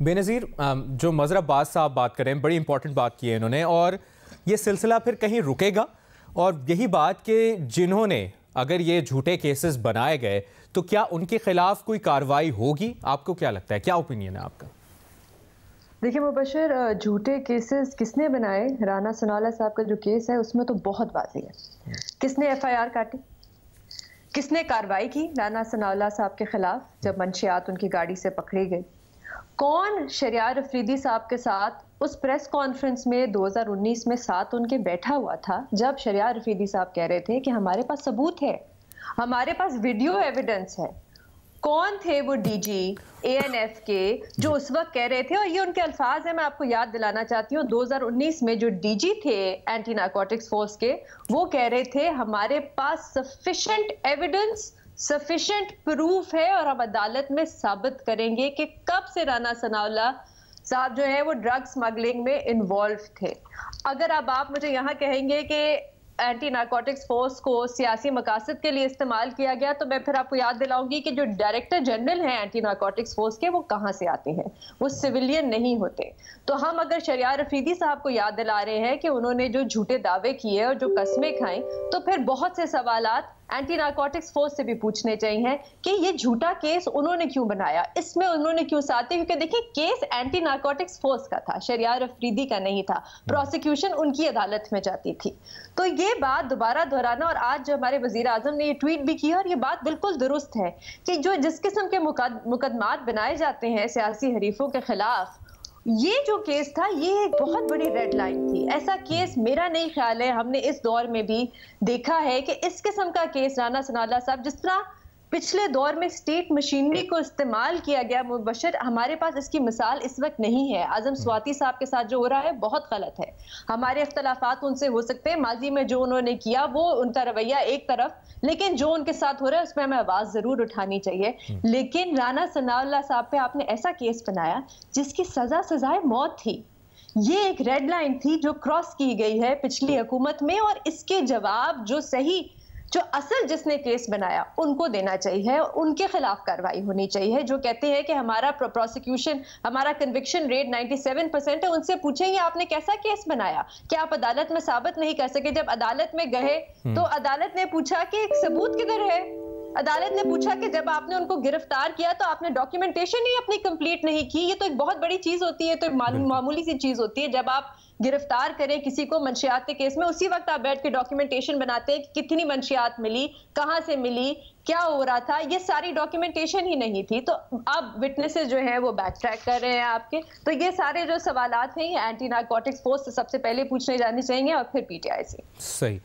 बेनज़ीर, जो मज़हर अब्बास साहब बात करें, बड़ी इंपॉर्टेंट बात की है इन्होंने, और ये सिलसिला फिर कहीं रुकेगा। और यही बात कि जिन्होंने अगर ये झूठे केसेस बनाए गए तो क्या उनके खिलाफ कोई कार्रवाई होगी? आपको क्या लगता है, क्या ओपिनियन है आपका? देखिए मुबशर, झूठे केसेस किसने बनाए? राना सनाउल्लाह साहब का जो केस है उसमें तो बहुत वाज़ेह है। किसने एफआईआर काटी, किसने कार्रवाई की राना सनाउल्लाह साहब के खिलाफ जब मंशियात उनकी गाड़ी से पकड़ी गई? कौन शरियार अफरीदी साहब के साथ उस प्रेस कॉन्फ्रेंस में 2019 में साथ उनके बैठा हुआ था जब शरियार अफरीदी साहब कह रहे थे कि हमारे पास सबूत है, हमारे पास वीडियो एविडेंस है? कौन थे वो डीजी एएनएफ के जो उस वक्त कह रहे थे, और ये उनके अल्फाज है, मैं आपको याद दिलाना चाहती हूँ, 2019 में जो डीजी थे एंटी नारकोटिक्स फोर्स के, वो कह रहे थे हमारे पास सफिशिएंट एविडेंस, सफिशिएंट प्रूफ है और हम अदालत में साबित करेंगे कि कब से राना सनाउल्लाह साहब जो है वो ड्रग स्मगलिंग में इन्वॉल्व थे। अगर अब आप मुझे यहाँ कहेंगे कि एंटी नारकोटिक्स फोर्स को सियासी मकासद के लिए इस्तेमाल किया गया, तो मैं फिर आपको याद दिलाऊंगी कि जो डायरेक्टर जनरल हैं एंटी नारकोटिक्स फोर्स के, वो कहाँ से आते हैं? वो सिविलियन नहीं होते। तो हम अगर शरियार अफरीदी साहब को याद दिला रहे हैं कि उन्होंने जो झूठे दावे किए और जो कस्में खाई, तो फिर बहुत से सवालात एंटी नारकोटिक्स फोर्स से भी पूछने चाहिए कि ये झूठा केस उन्होंने क्यों बनाया, इसमें उन्होंने क्यों साथ दिए? क्योंकि देखिए केस एंटी नारकोटिक्स फोर्स का था, शरियार अफरीदी का नहीं था। प्रोसिक्यूशन उनकी अदालत में जाती थी। तो ये बात दोबारा दोहराना, और आज जो हमारे वजीर आजम ने ये ट्वीट भी किया, और ये बात बिल्कुल दुरुस्त है कि जो जिस किस्म के मुकदमात बनाए जाते हैं सियासी हरीफों के खिलाफ, ये जो केस था ये एक बहुत बड़ी रेड लाइन थी। ऐसा केस मेरा नहीं ख्याल है हमने इस दौर में भी देखा है कि इस किस्म का केस राना सनाउल्लाह साहब, जिस तरह पिछले दौर में स्टेट मशीनरी को इस्तेमाल किया गया मुबशर, हमारे पास इसकी मिसाल इस वक्त नहीं है। आजम स्वाति साहब के साथ जो हो रहा है बहुत गलत है। हमारे इख्तलाफात उनसे हो सकते हैं, माजी में जो उन्होंने किया वो उनका रवैया एक तरफ, लेकिन जो उनके साथ हो रहा है उसमें हमें आवाज जरूर उठानी चाहिए। लेकिन राना सनाउल्लाह साहब पे आपने ऐसा केस बनाया जिसकी सजाए मौत थी। ये एक रेड लाइन थी जो क्रॉस की गई है पिछली हुकूमत में, और इसके जवाब जो सही, जो असल जिसने केस बनाया उनको देना चाहिए, उनके खिलाफ कार्रवाई होनी चाहिए। जो कहते हैं कि हमारा प्रोसिक्यूशन, हमारा कन्विक्शन रेट 97% है, उनसे पूछेंगे आपने कैसा केस बनाया? क्या आप अदालत में साबित नहीं कर सके? जब अदालत में गए तो अदालत ने पूछा कि सबूत किधर है? अदालत ने पूछा कि जब आपने उनको गिरफ्तार किया तो आपने डॉक्यूमेंटेशन ही अपनी कंप्लीट नहीं की। ये तो एक बहुत बड़ी चीज होती है, तो मामूली सी चीज होती है। जब आप गिरफ्तार करें किसी को मंशियात के केस में, उसी वक्त आप बैठ के डॉक्यूमेंटेशन बनाते हैं कि कितनी मंशियात मिली, कहां से मिली, क्या हो रहा था। ये सारी डॉक्यूमेंटेशन ही नहीं थी। तो अब विटनेसेस जो है वो बैक ट्रैक कर रहे हैं आपके। तो ये सारे जो सवालात हैं ये एंटी नारकोटिक्स फोर्स से सबसे पहले पूछने जाने चाहिए और फिर पीटीआई से। सही।